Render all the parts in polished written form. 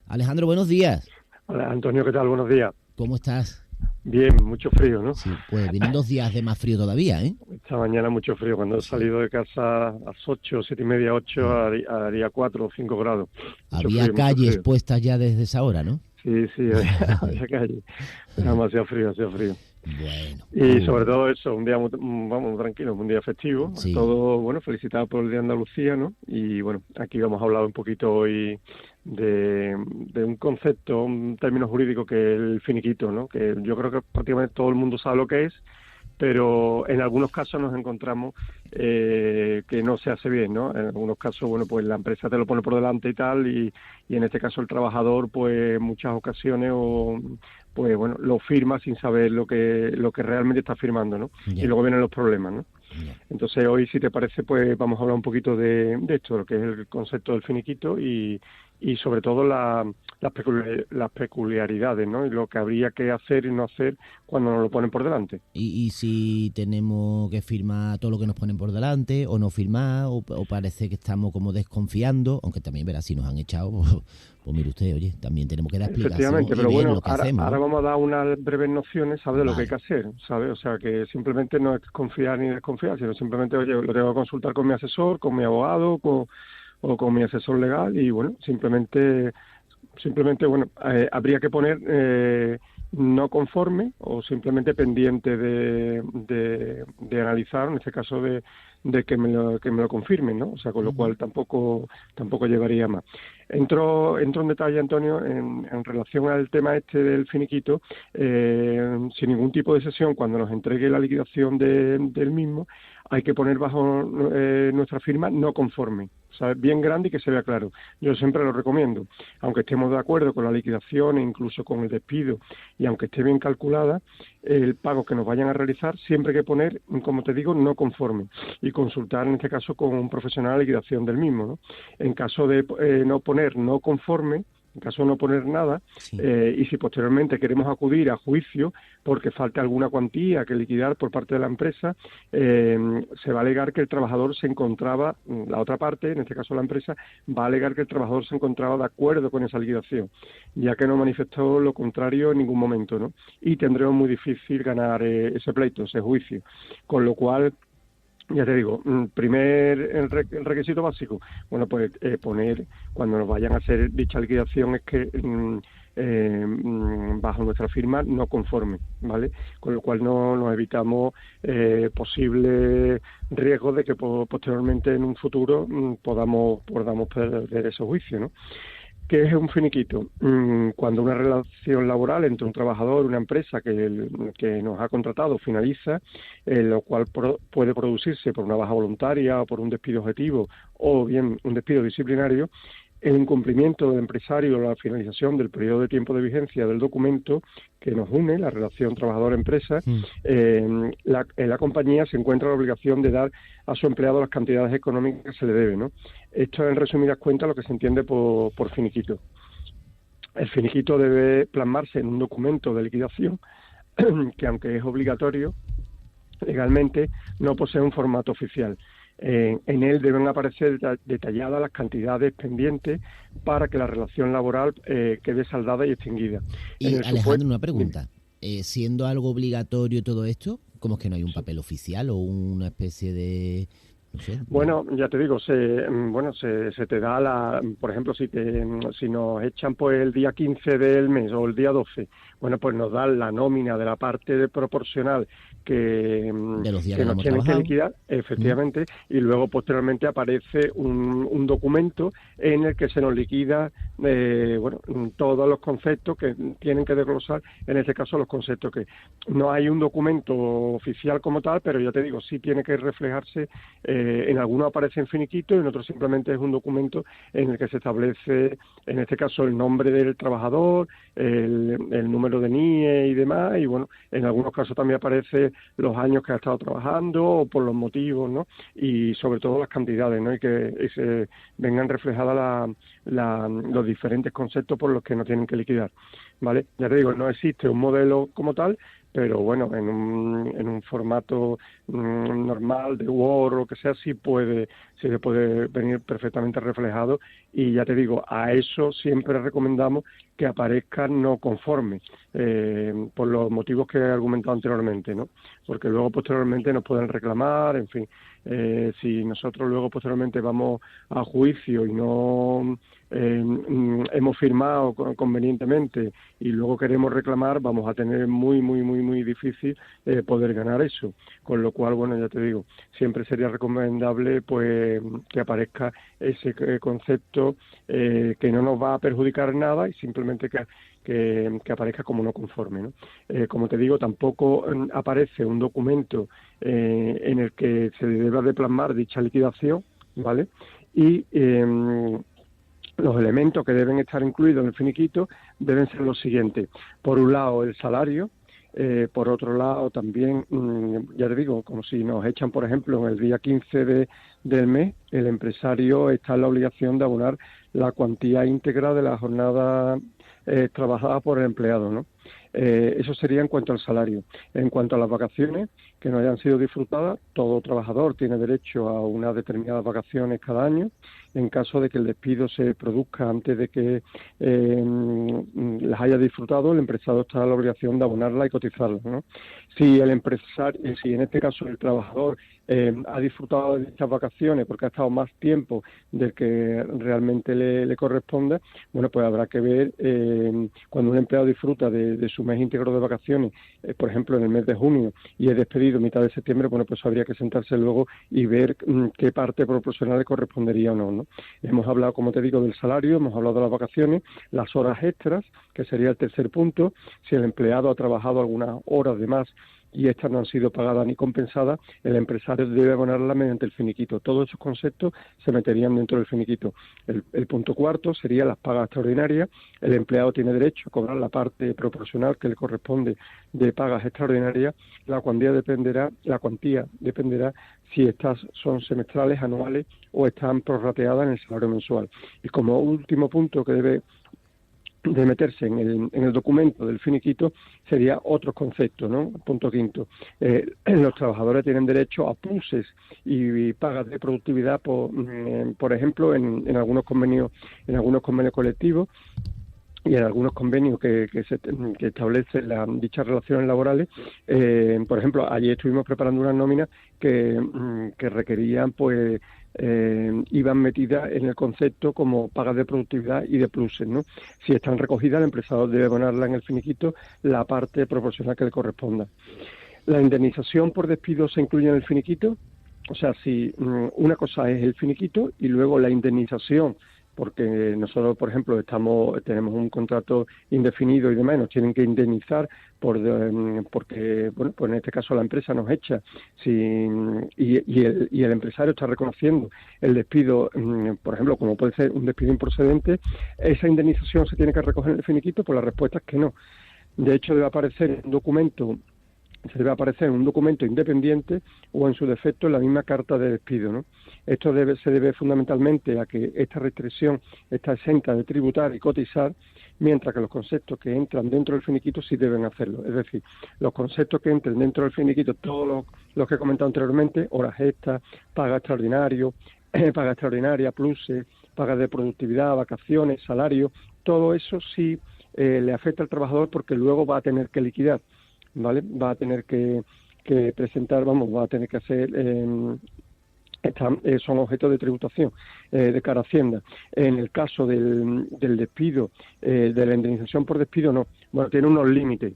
Alejandro, buenos días. Hola, Antonio, ¿qué tal? Buenos días. ¿Cómo estás? Bien, mucho frío, ¿no? Sí, pues vienen 2 días de más frío todavía, ¿eh? Esta mañana mucho frío. Cuando he Sí. salido de casa a las 8, 7:30, 8, Mm. haría 4 o 5 grados. Mucho Había frío, mucho calles frío. puestas ya desde esa hora, ¿no? Sí, sí, había calle. Pero demasiado frío, demasiado frío. Bueno, Y sobre todo eso, un día vamos, muy tranquilo, un día festivo. A sí. todos, bueno, felicitado por el Día de Andalucía, ¿no? Y bueno, aquí vamos a hablar un poquito hoy de un concepto, un término jurídico que es el finiquito, ¿no? Que yo creo que prácticamente todo el mundo sabe lo que es, pero en algunos casos nos encontramos que no se hace bien, ¿no? En algunos casos, bueno, pues la empresa te lo pone por delante y tal, y en este caso el trabajador, pues en muchas ocasiones, pues bueno, lo firma sin saber lo que realmente está firmando, ¿no? Y Ya, luego vienen los problemas, ¿no? ya. Entonces hoy, si te parece, pues vamos a hablar un poquito de esto, lo que es el concepto del finiquito y sobre todo las peculiaridades, ¿no? Y lo que habría que hacer y no hacer cuando nos lo ponen por delante. Y si tenemos que firmar todo lo que nos ponen por delante, o no firmar, o parece que estamos como desconfiando, aunque también verá, si nos han echado, pues mire usted, oye, también tenemos que dar explicación Efectivamente, y pero ver bueno, lo que ahora, hacemos, ahora ¿no? vamos a dar unas breves nociones, ¿sabes?, de lo que hay que Vale, hacer, ¿sabes? O sea, que simplemente no es confiar ni desconfiar, sino simplemente, oye, lo tengo que consultar con mi asesor, con mi abogado, o con mi asesor legal y, bueno, simplemente, bueno, habría que poner no conforme o simplemente pendiente de analizar, en este caso de que me lo confirmen, ¿no? O sea, con lo ujú, cual tampoco llevaría más. Entro en detalle, Antonio, en relación al tema este del finiquito, sin ningún tipo de sesión, cuando nos entregue la liquidación del mismo, hay que poner bajo nuestra firma no conforme, o sea, bien grande y que se vea claro. Yo siempre lo recomiendo, aunque estemos de acuerdo con la liquidación e incluso con el despido, y aunque esté bien calculada, el pago que nos vayan a realizar, siempre hay que poner, como te digo, no conforme, y consultar en este caso con un profesional de liquidación del mismo, ¿no? En caso de no poner no conforme, en caso de no poner nada, sí. y si posteriormente queremos acudir a juicio porque falta alguna cuantía que liquidar por parte de la empresa, se va a alegar que el trabajador se encontraba, la otra parte, en este caso la empresa, va a alegar que el trabajador se encontraba de acuerdo con esa liquidación, ya que no manifestó lo contrario en ningún momento, ¿no? Y tendremos muy difícil ganar ese pleito, ese juicio. Con lo cual, ya te digo, el requisito básico, bueno, pues poner, cuando nos vayan a hacer dicha liquidación, es que bajo nuestra firma no conforme, ¿vale? Con lo cual no nos evitamos posibles riesgos de que posteriormente en un futuro podamos perder ese juicio, ¿no? ¿Qué es un finiquito? Cuando una relación laboral entre un trabajador y una empresa que nos ha contratado finaliza, lo cual puede producirse por una baja voluntaria o por un despido objetivo o bien un despido disciplinario, el incumplimiento del empresario o la finalización del periodo de tiempo de vigencia del documento que nos une, la relación trabajador-empresa, Mm. la compañía se encuentra la obligación de dar a su empleado las cantidades económicas que se le debe, ¿no? Esto es, en resumidas cuentas, lo que se entiende por finiquito. El finiquito debe plasmarse en un documento de liquidación que, aunque es obligatorio, legalmente no posee un formato oficial. En él deben aparecer detalladas las cantidades pendientes para que la relación laboral quede saldada y extinguida. En Y el Alejandro, supuesto, una pregunta. Siendo algo obligatorio todo esto, ¿cómo es que no hay un papel oficial o una especie de, no sé, bueno, ya te digo, se te da por ejemplo, si nos echan pues el día 15 del mes o el día 12, bueno, pues nos dan la nómina de la parte proporcional de los días que que nos hayamos tienen que trabajado? liquidar, ¿Mm? efectivamente, y luego posteriormente aparece un documento en el que se nos liquida, todos los conceptos que tienen que desglosar, en este caso los conceptos que no hay un documento oficial como tal, pero ya te digo, sí tiene que reflejarse. En algunos aparece en finiquito y en otros simplemente es un documento en el que se establece, en este caso, el nombre del trabajador, el número de NIE y demás, y bueno, en algunos casos también aparece los años que ha estado trabajando o por los motivos, ¿no? Y sobre todo las cantidades, ¿no? Y que se vengan reflejadas los diferentes conceptos por los que no tienen que liquidar, ¿vale? Ya te digo, no existe un modelo como tal, pero bueno, en un formato normal de Word o lo que sea, sí se puede venir perfectamente reflejado, y ya te digo, a eso siempre recomendamos que aparezca no conforme, por los motivos que he argumentado anteriormente, ¿no? Porque luego posteriormente nos pueden reclamar, en fin, si nosotros luego posteriormente vamos a juicio y no hemos firmado convenientemente y luego queremos reclamar, vamos a tener muy difícil poder ganar eso. Con lo cual, bueno, ya te digo, siempre sería recomendable pues que aparezca ese concepto que no nos va a perjudicar nada, y simplemente que aparezca como no conforme, ¿no? Como te digo, tampoco aparece un documento en el que se deba de plasmar dicha liquidación, ¿vale? Y los elementos que deben estar incluidos en el finiquito deben ser los siguientes. Por un lado, el salario. Por otro lado, también, ya te digo, como si nos echan, por ejemplo, en el día 15 del mes, el empresario está en la obligación de abonar la cuantía íntegra de la jornada trabajada por el empleado, ¿no? Eso sería en cuanto al salario. En cuanto a las vacaciones que no hayan sido disfrutadas, todo trabajador tiene derecho a unas determinadas vacaciones cada año. En caso de que el despido se produzca antes de que las haya disfrutado, el empresario está en la obligación de abonarla y cotizarla, ¿no? Si el empresario, si en este caso el trabajador ha disfrutado de dichas vacaciones porque ha estado más tiempo del que realmente le corresponde, bueno, pues habrá que ver cuando un empleado disfruta de su mes íntegro de vacaciones, por ejemplo en el mes de junio, y es despedido en mitad de septiembre, bueno, pues habría que sentarse luego y ver qué parte proporcional le correspondería o no, ¿no? Hemos hablado, como te digo, del salario, hemos hablado de las vacaciones, las horas extras, que sería el tercer punto. Si el empleado ha trabajado algunas horas de más y estas no han sido pagadas ni compensadas, el empresario debe abonarlas mediante el finiquito. Todos esos conceptos se meterían dentro del finiquito. El punto cuarto sería las pagas extraordinarias. El empleado tiene derecho a cobrar la parte proporcional que le corresponde de pagas extraordinarias. La cuantía dependerá si estas son semestrales, anuales o están prorrateadas en el salario mensual. Y como último punto que debe de meterse en el documento del finiquito sería otros conceptos, ¿no? Punto quinto. Los trabajadores tienen derecho a pluses y pagas de productividad, por ejemplo, en algunos convenios colectivos y en algunos convenios que establecen dichas relaciones laborales. Por ejemplo, ayer estuvimos preparando unas nóminas que requerían, pues, iban metidas en el concepto como pagas de productividad y de pluses, ¿no? Si están recogidas, el empresario debe abonarla en el finiquito la parte proporcional que le corresponda. La indemnización por despido se incluye en el finiquito. O sea, si una cosa es el finiquito y luego la indemnización, porque nosotros, por ejemplo, tenemos un contrato indefinido y demás, y nos tienen que indemnizar porque, bueno, pues en este caso la empresa nos echa y el empresario está reconociendo el despido, por ejemplo, como puede ser un despido improcedente. ¿Esa indemnización se tiene que recoger en el finiquito? Pues la respuesta es que no. De hecho, debe aparecer un documento independiente o, en su defecto, en la misma carta de despido, ¿no? Esto se debe fundamentalmente a que esta restricción está exenta de tributar y cotizar, mientras que los conceptos que entran dentro del finiquito sí deben hacerlo. Es decir, los conceptos que entren dentro del finiquito, todos los que he comentado anteriormente, horas extras, paga extraordinaria, pluses, pagas de productividad, vacaciones, salario, todo eso sí le afecta al trabajador, porque luego va a tener que liquidar, ¿vale? Va a tener que presentar, va a tener que hacer, son objetos de tributación de cara a Hacienda. En el caso del despido, de la indemnización por despido, no. Bueno, tiene unos límites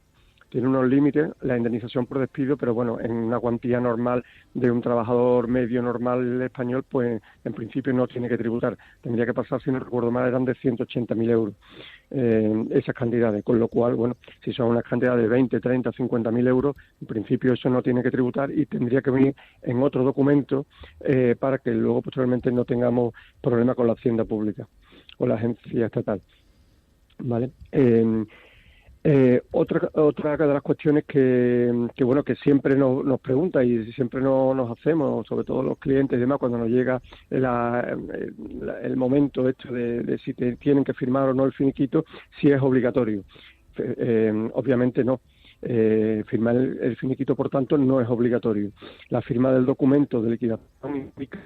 la indemnización por despido, pero bueno, en una cuantía normal de un trabajador medio normal español, pues en principio no tiene que tributar. Tendría que pasar, si no recuerdo mal, eran de 180.000 euros esas cantidades, con lo cual, bueno, si son unas cantidades de 20, 30, 50.000 euros, en principio eso no tiene que tributar y tendría que venir en otro documento para que luego posteriormente no tengamos problema con la Hacienda Pública o la agencia estatal, ¿vale? Otra de las cuestiones que bueno, que siempre nos pregunta y siempre nos hacemos, sobre todo los clientes y demás, cuando nos llega el momento de si tienen que firmar o no el finiquito, si es obligatorio. Obviamente no. Firmar el finiquito, por tanto, no es obligatorio. La firma del documento de liquidación implica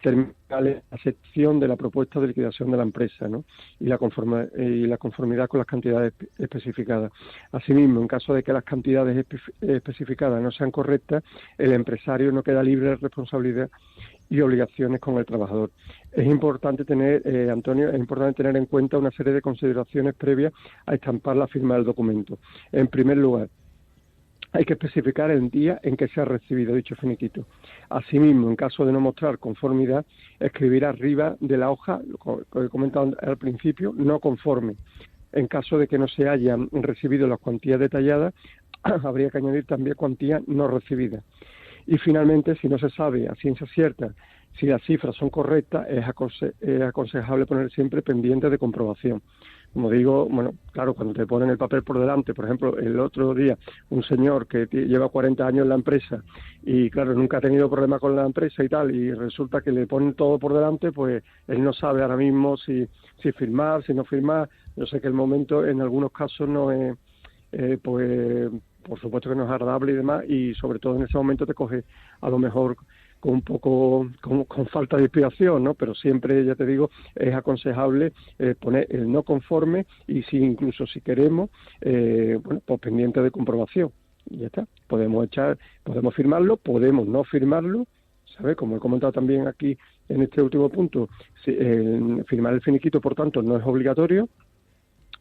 terminales a excepción de la propuesta de liquidación de la empresa, ¿no? y la conformidad con las cantidades especificadas. Asimismo, en caso de que las cantidades especificadas no sean correctas, el empresario no queda libre de responsabilidad y obligaciones con el trabajador. Es importante tener, Antonio, en cuenta una serie de consideraciones previas a estampar la firma del documento. En primer lugar, hay que especificar el día en que se ha recibido dicho finiquito. Asimismo, en caso de no mostrar conformidad, escribir arriba de la hoja, lo que he comentado al principio, no conforme. En caso de que no se hayan recibido las cuantías detalladas, habría que añadir también cuantías no recibidas. Y finalmente, si no se sabe a ciencia cierta si las cifras son correctas, es aconsejable poner siempre pendiente de comprobación. Como digo, bueno, claro, cuando te ponen el papel por delante, por ejemplo, el otro día, un señor que lleva 40 años en la empresa y, claro, nunca ha tenido problema con la empresa y tal, y resulta que le ponen todo por delante, pues él no sabe ahora mismo si firmar, si no firmar. Yo sé que el momento en algunos casos no es, pues, por supuesto que no es agradable y demás, y sobre todo en ese momento te coge a lo mejor con un poco con falta de inspiración, ¿no? Pero siempre, ya te digo, es aconsejable poner el no conforme y incluso si queremos, bueno, pues pendiente de comprobación. Y ya está. Podemos firmarlo, podemos no firmarlo, ¿sabes? Como he comentado también aquí en este último punto, firmar el finiquito, por tanto, no es obligatorio.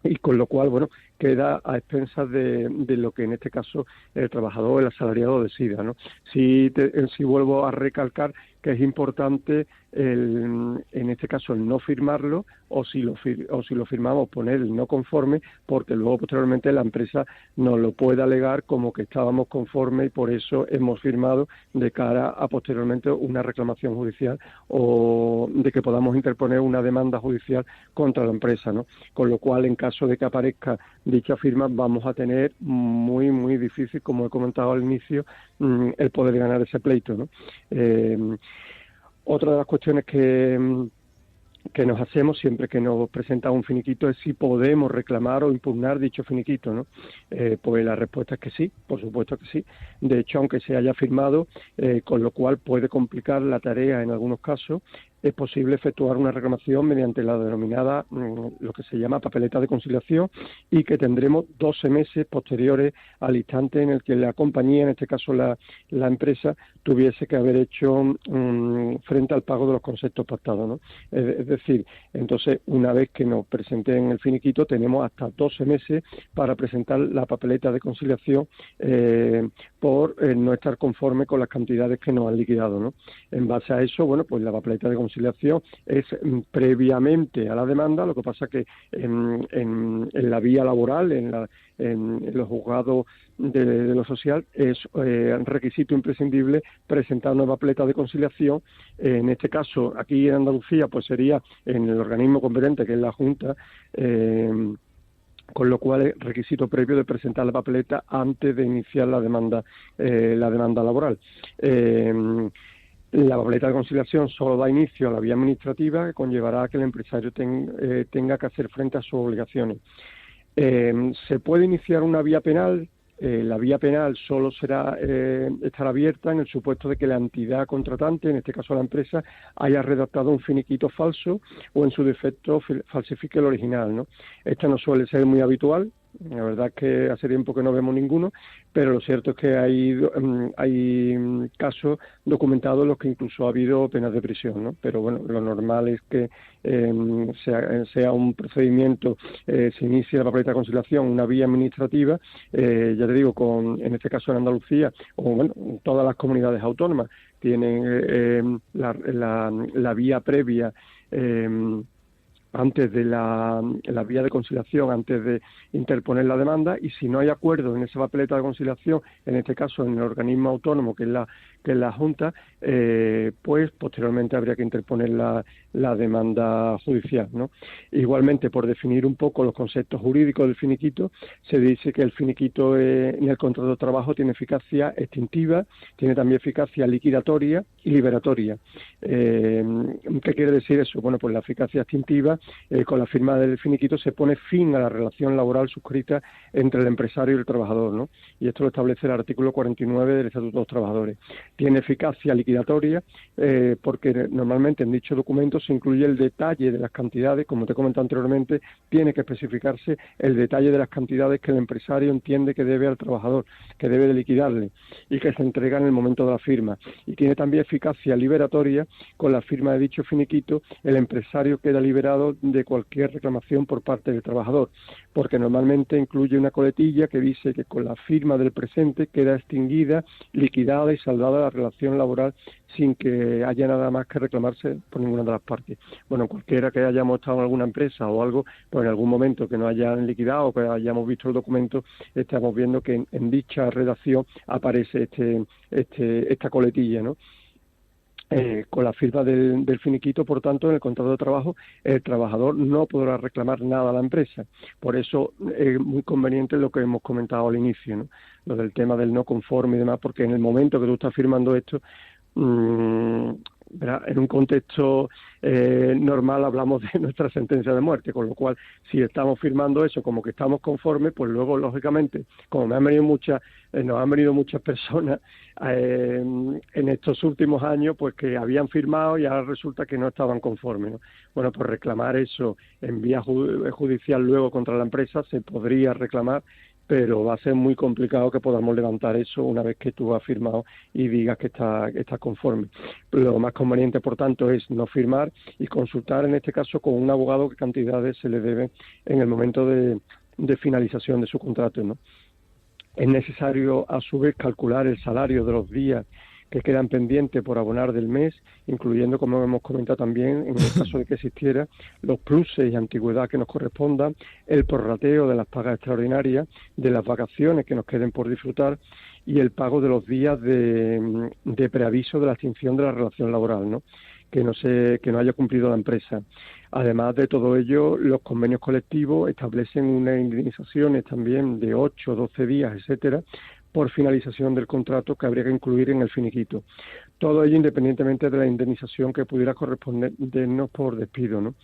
Y con lo cual, bueno, queda a expensas de lo que en este caso el trabajador, el asalariado decida, ¿no? Si vuelvo a recalcar que es importante en este caso el no firmarlo o si lo firmamos poner el no conforme, porque luego posteriormente la empresa nos lo puede alegar como que estábamos conformes y por eso hemos firmado de cara a posteriormente una reclamación judicial o de que podamos interponer una demanda judicial contra la empresa, ¿no? Con lo cual, en caso de que aparezca dicha firma, vamos a tener muy, muy difícil, como he comentado al inicio, el poder ganar ese pleito, ¿no? Otra de las cuestiones que nos hacemos siempre que nos presenta un finiquito es si podemos reclamar o impugnar dicho finiquito, ¿no? Pues la respuesta es que sí, por supuesto que sí. De hecho, aunque se haya firmado, con lo cual puede complicar la tarea en algunos casos, es posible efectuar una reclamación mediante la denominada, lo que se llama papeleta de conciliación, y que tendremos 12 meses posteriores al instante en el que la compañía, en este caso la empresa, tuviese que haber hecho frente al pago de los conceptos pactados, ¿no? Es decir, entonces, una vez que nos presenten el finiquito, tenemos hasta 12 meses para presentar la papeleta de conciliación por no estar conforme con las cantidades que nos han liquidado, ¿no? En base a eso, bueno, pues la papeleta de conciliación es previamente a la demanda. Lo que pasa que en la vía laboral, en los juzgados de lo social, es requisito imprescindible presentar una papeleta de conciliación. En este caso, aquí en Andalucía, pues sería en el organismo competente, que es la Junta, con lo cual es requisito previo de presentar la papeleta antes de iniciar la demanda laboral. La papeleta de conciliación solo da inicio a la vía administrativa, que conllevará a que el empresario tenga que hacer frente a sus obligaciones. ¿Se puede iniciar una vía penal? La vía penal solo estará abierta en el supuesto de que la entidad contratante, en este caso la empresa, haya redactado un finiquito falso o en su defecto falsifique el original, ¿no? Esto no suele ser muy habitual. La verdad es que hace tiempo que no vemos ninguno, pero lo cierto es que hay casos documentados en los que incluso ha habido penas de prisión, ¿no? Pero bueno, lo normal es que sea un procedimiento, se inicie la papeleta de conciliación, una vía administrativa, ya te digo, en este caso en Andalucía, o bueno, todas las comunidades autónomas tienen la vía previa, antes de la vía de conciliación, antes de interponer la demanda, y si no hay acuerdo en esa papeleta de conciliación, en este caso en el organismo autónomo, que es que es la Junta, pues posteriormente habría que interponer la demanda judicial, ¿no? Igualmente, por definir un poco los conceptos jurídicos del finiquito, se dice que el finiquito en el contrato de trabajo tiene eficacia extintiva, tiene también eficacia liquidatoria y liberatoria. ¿Qué quiere decir eso? Bueno, pues la eficacia extintiva, con la firma del finiquito se pone fin a la relación laboral suscrita entre el empresario y el trabajador, ¿no? Y esto lo establece el artículo 49 del Estatuto de los Trabajadores. Tiene eficacia liquidatoria porque normalmente en dicho documento se incluye el detalle de las cantidades, como te he comentado anteriormente, tiene que especificarse el detalle de las cantidades que el empresario entiende que debe al trabajador, que debe de liquidarle y que se entrega en el momento de la firma. Y tiene también eficacia liberatoria. Con la firma de dicho finiquito, el empresario queda liberado de cualquier reclamación por parte del trabajador, porque normalmente incluye una coletilla que dice que con la firma del presente queda extinguida, liquidada y saldada la relación laboral sin que haya nada más que reclamarse por ninguna de las partes. Bueno, cualquiera que hayamos estado en alguna empresa o algo, pues en algún momento que no hayan liquidado o que hayamos visto el documento, estamos viendo que en dicha redacción aparece esta coletilla, ¿no? Con la firma del finiquito, por tanto, en el contrato de trabajo, el trabajador no podrá reclamar nada a la empresa. Por eso es muy conveniente lo que hemos comentado al inicio, ¿no? Lo del tema del no conforme y demás, porque en el momento que tú estás firmando esto, en un contexto normal hablamos de nuestra sentencia de muerte, con lo cual si estamos firmando eso como que estamos conformes, pues luego lógicamente, como nos han venido muchas personas en estos últimos años, pues que habían firmado y ahora resulta que no estaban conformes, ¿no? Bueno, pues reclamar eso en vía judicial luego contra la empresa se podría reclamar, pero va a ser muy complicado que podamos levantar eso una vez que tú has firmado y digas que estás conforme. Lo más conveniente, por tanto, es no firmar y consultar, en este caso, con un abogado qué cantidades se le deben en el momento de finalización de su contrato, ¿no? Es necesario, a su vez, calcular el salario de los días que quedan pendientes por abonar del mes, incluyendo, como hemos comentado también, en el caso de que existiera, los pluses y antigüedad que nos correspondan, el prorrateo de las pagas extraordinarias, de las vacaciones que nos queden por disfrutar y el pago de los días de preaviso de la extinción de la relación laboral, ¿no? Que no haya cumplido la empresa. Además de todo ello, los convenios colectivos establecen unas indemnizaciones también de 8, 12 días, etcétera, por finalización del contrato que habría que incluir en el finiquito. Todo ello independientemente de la indemnización que pudiera correspondernos por despido, ¿no?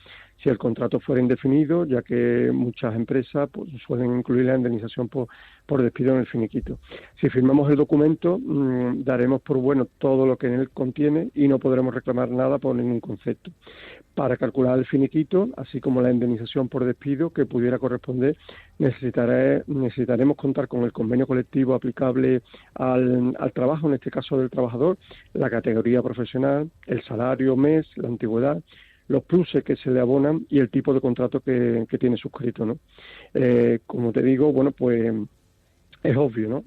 Si el contrato fuera indefinido, ya que muchas empresas pues, suelen incluir la indemnización por despido en el finiquito. Si firmamos el documento, daremos por bueno todo lo que en él contiene y no podremos reclamar nada por ningún concepto. Para calcular el finiquito, así como la indemnización por despido que pudiera corresponder, necesitaremos contar con el convenio colectivo aplicable al trabajo, en este caso del trabajador, la categoría profesional, el salario, mes, la antigüedad, los pluses que se le abonan y el tipo de contrato que tiene suscrito, ¿no? Como te digo, bueno, pues es obvio, ¿no?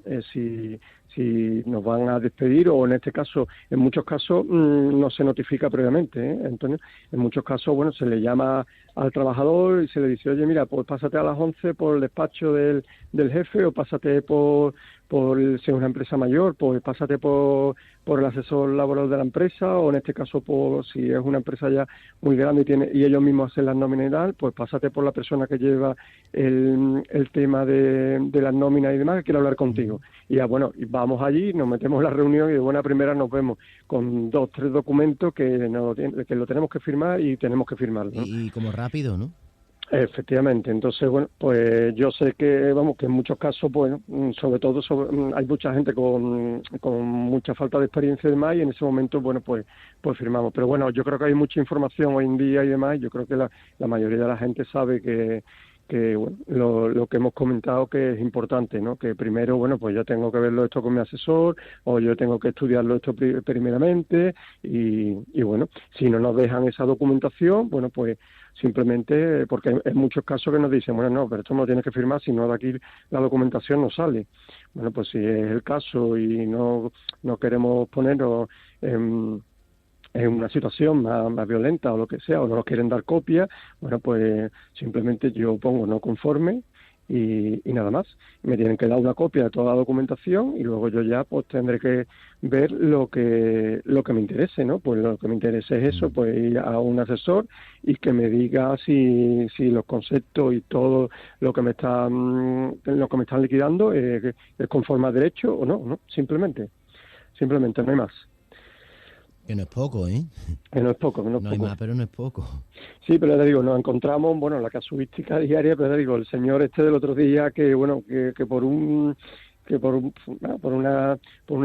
Si nos van a despedir o en este caso, en muchos casos no se notifica previamente, Antonio. En muchos casos, bueno, se le llama al trabajador y se le dice, oye, mira, pues pásate a las 11 por el despacho del jefe o pásate si es una empresa mayor, pues pásate por el asesor laboral de la empresa o en este caso, si es una empresa ya muy grande y ellos mismos hacen las nóminas y tal, pues pásate por la persona que lleva el tema de las nóminas y demás, que quiere hablar contigo. Y ya, bueno, vamos allí, nos metemos en la reunión y de buena primera nos vemos con 2, 3 documentos que lo tenemos que firmar y tenemos que firmarlo, ¿no? Y como rápido, ¿no? Efectivamente, entonces, bueno, pues yo sé que en muchos casos, bueno, sobre todo hay mucha gente con mucha falta de experiencia y demás, y en ese momento, bueno, pues firmamos. Pero bueno, yo creo que hay mucha información hoy en día y demás, y yo creo que la mayoría de la gente sabe que bueno, lo que hemos comentado que es importante, ¿no? Que primero, bueno, pues yo tengo que verlo esto con mi asesor o yo tengo que estudiarlo esto primeramente y bueno, si no nos dejan esa documentación, bueno, pues simplemente, porque en muchos casos que nos dicen, bueno, no, pero esto me lo tienes que firmar, si no de aquí la documentación no sale. Bueno, pues si es el caso y no queremos ponernos en una situación más violenta o lo que sea, o no nos quieren dar copia, bueno, pues simplemente yo pongo no conforme y nada más. Me tienen que dar una copia de toda la documentación y luego yo ya pues tendré que ver lo que me interese, ¿no? Pues lo que me interese es eso, pues ir a un asesor y que me diga si los conceptos y todo lo que me están liquidando es conforme a derecho o no, ¿no? Simplemente no hay más. Que no es poco, ¿eh? Que no es poco, que no es No poco. hay más, pero no es poco. Sí, pero ya te digo, nos encontramos, bueno, la casuística diaria, pero ya te digo, el señor del otro día que, bueno, que por una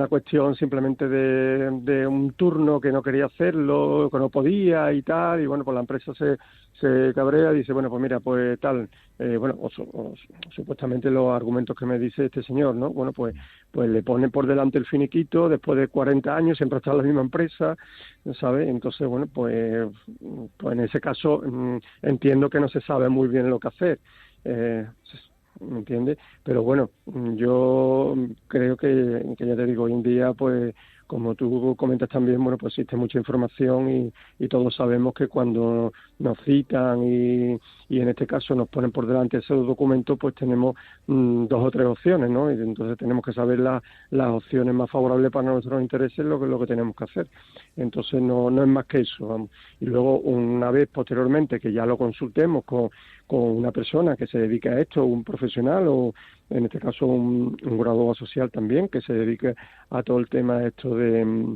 cuestión simplemente de un turno que no quería hacerlo, que no podía y tal, y bueno, pues la empresa se cabrea y dice, bueno, pues mira, pues tal, supuestamente los argumentos que me dice este señor, ¿no? Bueno, pues le pone por delante el finiquito después de 40 años, siempre ha estado en la misma empresa, ¿sabes? Entonces, bueno, pues en ese caso entiendo que no se sabe muy bien lo que hacer. ¿Me entiendes? Pero bueno, yo creo que ya te digo, hoy en día, pues como tú comentas también, bueno, pues existe mucha información y todos sabemos que cuando nos citan y en este caso nos ponen por delante esos documentos, pues tenemos dos o tres opciones, ¿no? Y entonces tenemos que saber las opciones más favorables para nuestros intereses, lo que tenemos que hacer. Entonces no es más que eso, vamos. Y luego, una vez posteriormente que ya lo consultemos con una persona que se dedique a esto, un profesional o en este caso un graduado social también que se dedique a todo el tema esto de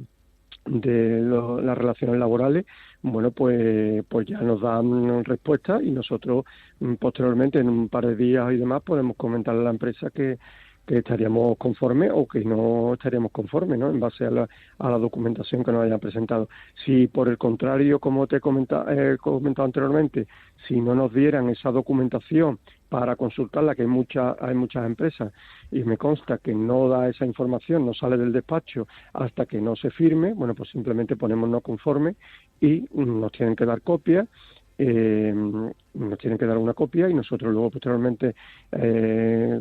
las relaciones laborales, bueno, pues ya nos dan respuesta y nosotros posteriormente en un par de días y demás podemos comentarle a la empresa que estaríamos conformes o que no estaríamos conformes, ¿no? En base a la documentación que nos hayan presentado. Si por el contrario, como te he comentado anteriormente, si no nos dieran esa documentación para consultarla, que hay muchas empresas, y me consta que no da esa información, no sale del despacho hasta que no se firme, bueno, pues simplemente ponemos no conforme y nos tienen que dar copia. Nos tienen que dar una copia y nosotros luego posteriormente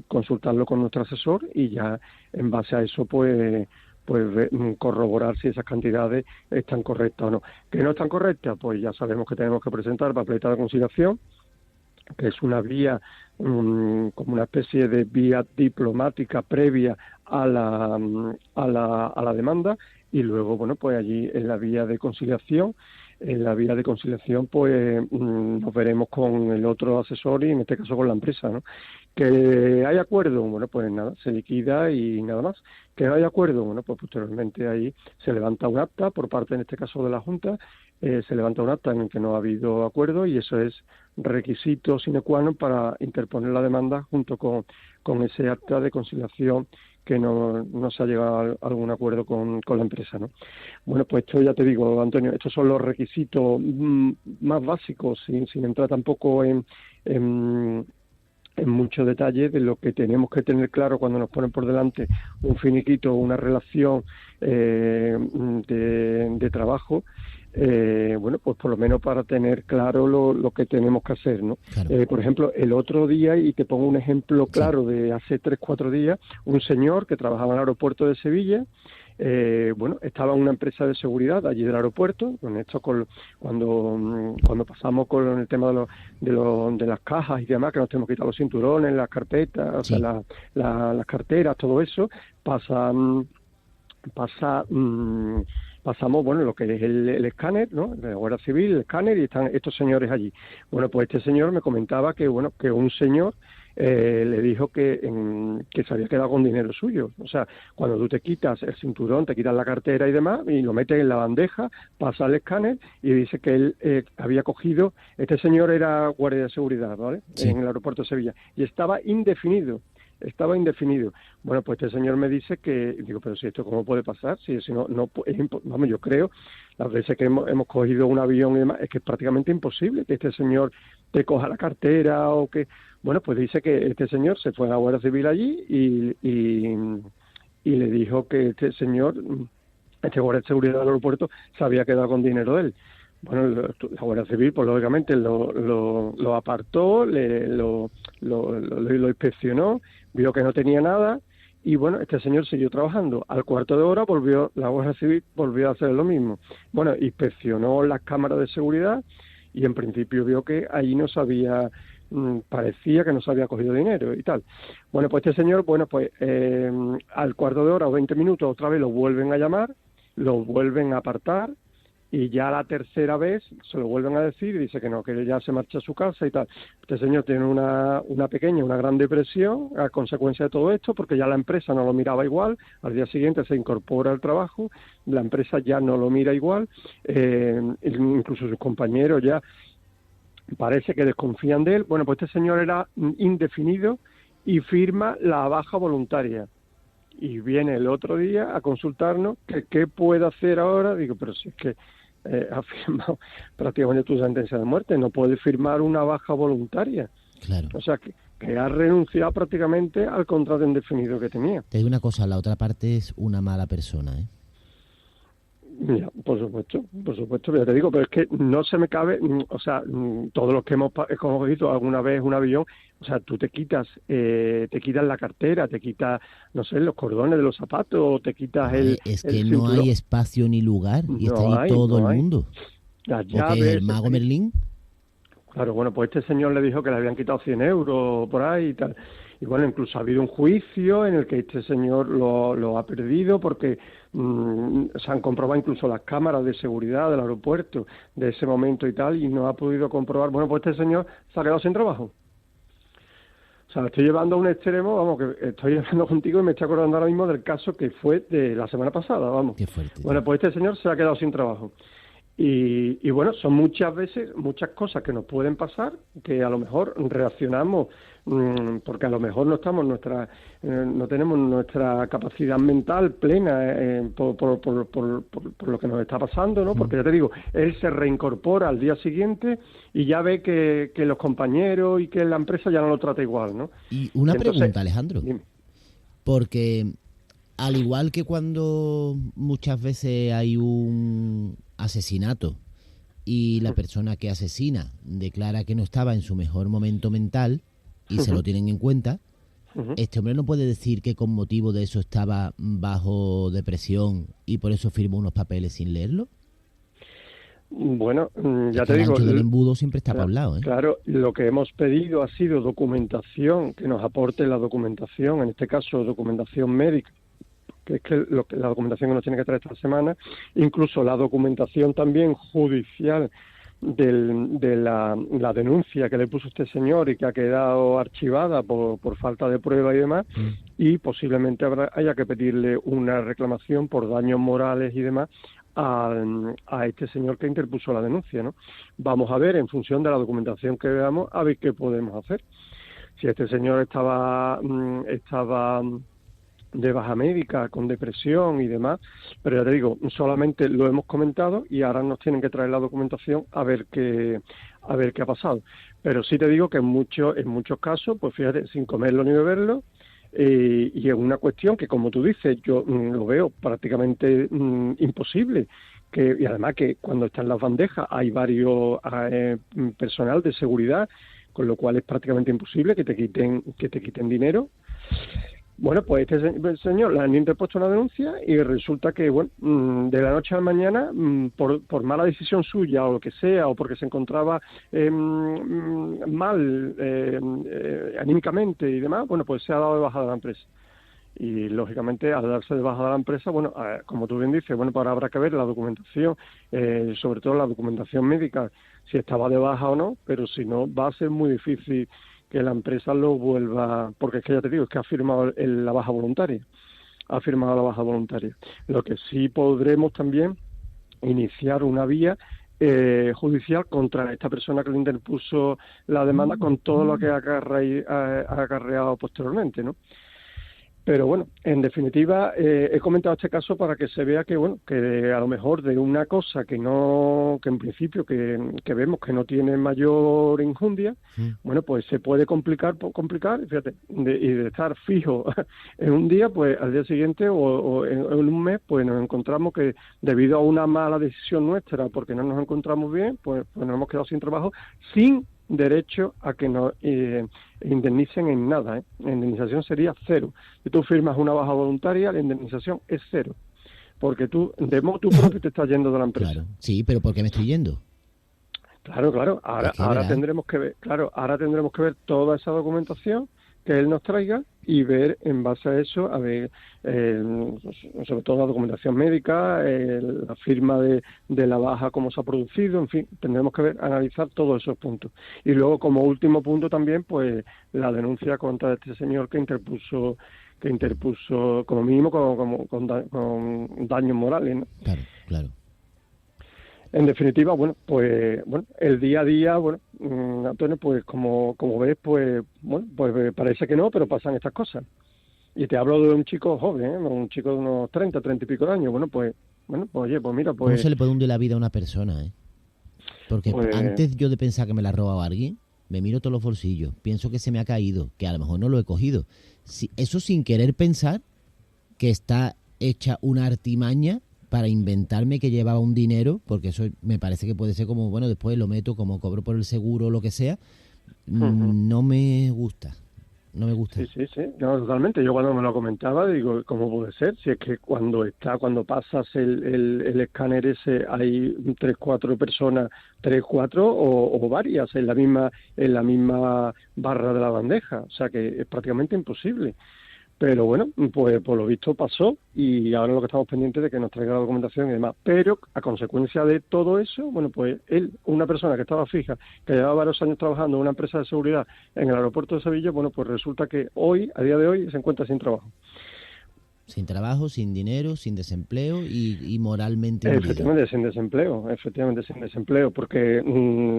consultarlo con nuestro asesor y ya en base a eso pues corroborar si esas cantidades están correctas o no. ¿Que no están correctas? Pues ya sabemos que tenemos que presentar papeleta de conciliación, que es una vía, como una especie de vía diplomática previa a la demanda, y luego, bueno, pues allí en la vía de conciliación, pues nos veremos con el otro asesor y en este caso con la empresa, ¿no? Que hay acuerdo, bueno, pues nada, se liquida y nada más. Que no hay acuerdo, bueno, pues posteriormente ahí se levanta un acta por parte, en este caso, de la Junta, se levanta un acta en el que no ha habido acuerdo y eso es requisito sine qua non para interponer la demanda junto con ese acta de conciliación que no se ha llegado a algún acuerdo con la empresa, ¿no? Bueno, pues esto ya te digo, Antonio, estos son los requisitos más básicos, sin entrar tampoco en mucho detalle de lo que tenemos que tener claro cuando nos ponen por delante un finiquito, una relación de trabajo. Bueno, pues por lo menos para tener claro lo que tenemos que hacer, ¿no? Claro. Por ejemplo, el otro día, y te pongo un ejemplo claro de hace 3-4 días, un señor que trabajaba en el aeropuerto de Sevilla, bueno, estaba en una empresa de seguridad allí del aeropuerto, con esto cuando pasamos con el tema de las cajas y demás, que nos tenemos que quitar los cinturones, las carpetas, o sea, las carteras, todo eso, pasamos, bueno, lo que es el escáner, ¿no? De la Guardia Civil, el escáner, y están estos señores allí. Bueno, pues este señor me comentaba que un señor le dijo que se había quedado con dinero suyo. O sea, cuando tú te quitas el cinturón, te quitas la cartera y demás, y lo metes en la bandeja, pasa al escáner y dice que él había cogido, este señor era guardia de seguridad, ¿vale? Sí. En el aeropuerto de Sevilla, y estaba indefinido. Bueno, pues este señor me dice que, digo, pero si esto cómo puede pasar, si no, vamos, yo creo, las veces que hemos cogido un avión y demás, es que es prácticamente imposible que este señor te coja la cartera o que, bueno, pues dice que este señor se fue a la Guardia Civil allí y le dijo que este señor, este guardia de seguridad del aeropuerto, se había quedado con dinero de él. Bueno, la Guardia Civil, pues lógicamente lo apartó, lo inspeccionó, vio que no tenía nada y bueno, este señor siguió trabajando. Al cuarto de hora la Guardia Civil volvió a hacer lo mismo. Bueno, inspeccionó las cámaras de seguridad y en principio vio que ahí no se había parecía que no se había cogido dinero y tal. Bueno, pues este señor, bueno, pues al cuarto de hora o 20 minutos otra vez lo vuelven a llamar, lo vuelven a apartar, y ya la tercera vez se lo vuelven a decir y dice que no, que ya se marcha a su casa y tal. Este señor tiene una gran depresión a consecuencia de todo esto, porque ya la empresa no lo miraba igual, al día siguiente se incorpora al trabajo, la empresa ya no lo mira igual, incluso sus compañeros ya parece que desconfían de él. Bueno, pues este señor era indefinido y firma la baja voluntaria. Y viene el otro día a consultarnos que qué puede hacer ahora. Digo, pero si es que ha firmado prácticamente tu sentencia de muerte, no puede firmar una baja voluntaria. Claro. O sea, que ha renunciado prácticamente al contrato indefinido que tenía. Te digo una cosa, la otra parte es una mala persona, ¿eh? Ya, por supuesto, ya te digo, pero es que no se me cabe, o sea, todos los que hemos visto alguna vez un avión, o sea, tú te quitas la cartera, te quitas, no sé, los cordones de los zapatos, te quitas Es que el no cinturón. hay espacio ni lugar y No está ahí hay, todo no el hay. mundo. Las ¿O que llaves, es el mago Merlín? Claro, bueno, pues este señor le dijo que le habían quitado 100 euros por ahí y tal. Y bueno, incluso ha habido un juicio en el que este señor lo ha perdido porque se han comprobado incluso las cámaras de seguridad del aeropuerto de ese momento y tal, y no ha podido comprobar. Bueno, pues este señor se ha quedado sin trabajo. O sea, lo estoy llevando a un extremo, vamos, que estoy hablando contigo y me estoy acordando ahora mismo del caso que fue de la semana pasada, vamos. Qué fuerte. Bueno, pues este señor se ha quedado sin trabajo. Y bueno, son muchas veces, muchas cosas que nos pueden pasar, que a lo mejor reaccionamos porque a lo mejor no estamos no tenemos nuestra capacidad mental plena por lo que nos está pasando, ¿no? Porque ya te digo, él se reincorpora al día siguiente y ya ve que los compañeros y que la empresa ya no lo trata igual, ¿no? Y una pregunta, Alejandro, dime. Porque al igual que cuando muchas veces hay un asesinato y la persona que asesina declara que no estaba en su mejor momento mental y se lo tienen en cuenta, este hombre no puede decir que con motivo de eso estaba bajo depresión y por eso firmó unos papeles sin leerlo. Bueno, ya Es te que digo, el ancho del embudo siempre está para un lado, ¿eh? Claro, lo que hemos pedido ha sido documentación, que nos aporte la documentación, en este caso documentación médica, que es la documentación que nos tiene que traer esta semana, incluso la documentación también judicial de la denuncia que le puso este señor y que ha quedado archivada por falta de prueba y demás, y posiblemente haya que pedirle una reclamación por daños morales y demás a este señor que interpuso la denuncia, ¿no? Vamos a ver, en función de la documentación que veamos, a ver qué podemos hacer. Si este señor estaba de baja médica, con depresión y demás, pero ya te digo, solamente lo hemos comentado y ahora nos tienen que traer la documentación a ver qué ha pasado. Pero sí te digo que en muchos casos, pues fíjate, sin comerlo ni beberlo, y es una cuestión que, como tú dices, yo lo veo prácticamente imposible, y además que cuando están las bandejas hay varios personal de seguridad, con lo cual es prácticamente imposible que te quiten dinero. Bueno, pues este señor le han interpuesto una denuncia y resulta que, bueno, de la noche a la mañana, por mala decisión suya o lo que sea, o porque se encontraba mal anímicamente y demás, bueno, pues se ha dado de baja de la empresa. Y, lógicamente, al darse de baja de la empresa, bueno, como tú bien dices, bueno, pues ahora habrá que ver la documentación, sobre todo la documentación médica, si estaba de baja o no, pero si no, va a ser muy difícil que la empresa lo vuelva, porque es que ya te digo, es que ha firmado la baja voluntaria. Lo que sí podremos también iniciar una vía judicial contra esta persona que le interpuso la demanda con todo lo que ha acarreado posteriormente, ¿no? Pero bueno, en definitiva, he comentado este caso para que se vea que, bueno, que a lo mejor de una cosa que en principio que vemos que no tiene mayor enjundia, bueno, pues se puede complicar, fíjate, y de estar fijo en un día, pues al día siguiente o en un mes, pues nos encontramos que debido a una mala decisión nuestra, porque no nos encontramos bien, pues nos hemos quedado sin trabajo, sin derecho a que nos indemnicen en nada, ¿eh? La indemnización sería cero. Si tú firmas una baja voluntaria, la indemnización es cero, porque tú, de modo propio, te estás yendo de la empresa. Claro, sí, pero ¿por qué me estoy yendo? Claro, claro. Es que Ahora verá, tendremos que ver, claro, ahora tendremos que ver toda esa documentación que él nos traiga y ver en base a eso, a ver, sobre todo la documentación médica, la firma de la baja, cómo se ha producido, en fin, tendremos que ver, analizar todos esos puntos. Y luego, como último punto también, pues la denuncia contra este señor que interpuso como mínimo con daños morales, ¿no? claro, claro. En definitiva, el día a día, Antonio, pues como ves, pues parece que no, pero pasan estas cosas. Y te hablo de un chico joven, ¿eh? Un chico de unos 30 y pico de años. Oye, pues mira, ¿Cómo pues, se le puede hundir la vida a una persona, eh? Porque pues, antes yo de pensar que me la ha robado alguien, me miro todos los bolsillos, pienso que se me ha caído, que a lo mejor no lo he cogido. Eso sin querer pensar que está hecha una artimaña para inventarme que llevaba un dinero, porque eso me parece que puede ser como, bueno, después lo meto como cobro por el seguro o lo que sea. ujú. No me gusta, no me gusta. Sí, sí, sí, no, totalmente. Yo cuando me lo comentaba, digo, ¿cómo puede ser? Si es que cuando pasas el escáner ese, hay tres, cuatro personas, tres, cuatro o varias en la misma barra de la bandeja. O sea que es prácticamente imposible. Pero bueno, pues por lo visto pasó y ahora lo que estamos pendientes de que nos traiga la documentación y demás. Pero a consecuencia de todo eso, bueno, pues él, una persona que estaba fija, que llevaba varios años trabajando en una empresa de seguridad en el aeropuerto de Sevilla, bueno, pues resulta que hoy, a día de hoy, se encuentra sin trabajo. Sin trabajo, sin dinero, sin desempleo y moralmente hundido. Efectivamente sin desempleo, porque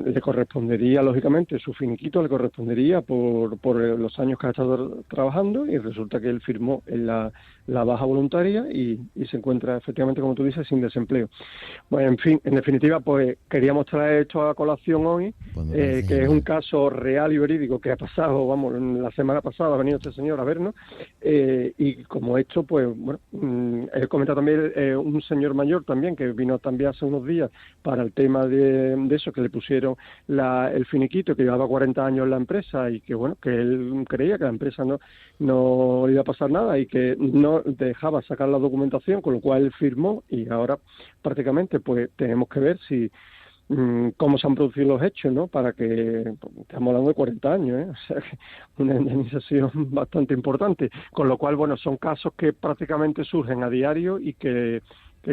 le correspondería, lógicamente, su finiquito le correspondería por los años que ha estado trabajando y resulta que él firmó en la baja voluntaria y se encuentra, efectivamente, como tú dices, sin desempleo. Bueno, en fin, en definitiva, pues queríamos traer esto a colación hoy, Pues me parece que es un genial. caso real y verídico que ha pasado, vamos, la semana pasada ha venido este señor a vernos y como esto, pues bueno, él comenta también un señor mayor también que vino también hace unos días para el tema de eso, que le pusieron el finiquito, que llevaba 40 años en la empresa y que bueno, que él creía que la empresa no iba a pasar nada y que no dejaba sacar la documentación, con lo cual él firmó y ahora prácticamente pues tenemos que ver si cómo se han producido los hechos, ¿no? Para que, estamos hablando de 40 años, ¿eh? O sea, que una indemnización bastante importante. Con lo cual, bueno, son casos que prácticamente surgen a diario y que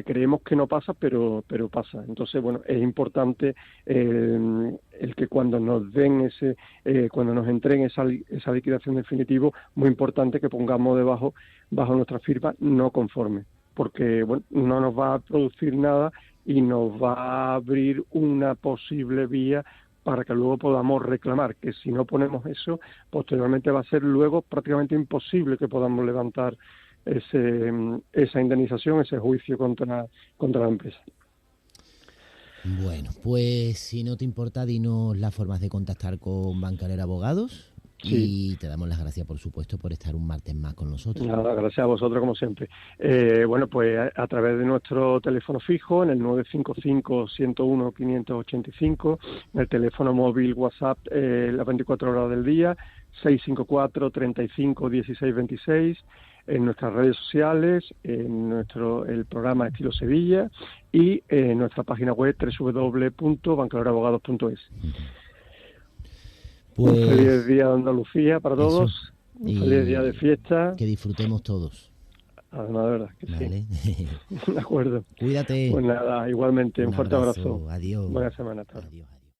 creemos que no pasa, pero pasa. Entonces, bueno, es importante el que cuando nos den cuando nos entreguen esa liquidación definitiva, muy importante que pongamos bajo nuestra firma no conforme, porque, bueno, no nos va a producir nada y nos va a abrir una posible vía para que luego podamos reclamar, que si no ponemos eso, posteriormente va a ser luego prácticamente imposible que podamos levantar esa indemnización, ese juicio contra la empresa. Bueno, pues si no te importa, dinos las formas de contactar con Bancalera Abogados Sí, y te damos las gracias, por supuesto, por estar un martes más con nosotros. nada, gracias a vosotros como siempre. Bueno, pues a través de nuestro teléfono fijo, en el 955-101-585, en el teléfono móvil WhatsApp las 24 horas del día, 654-35-1626, en nuestras redes sociales, en el programa Estilo Sevilla y en nuestra página web www.bancalerabogados.es. Un feliz Pues día de Andalucía para eso, todos, un feliz día de y fiesta. que disfrutemos todos, Además, de verdad que sí. ¿vale? De acuerdo. Cuídate, Pues nada, igualmente, un un fuerte abrazo. abrazo, adiós, Buena semana. Hasta ahora. adiós.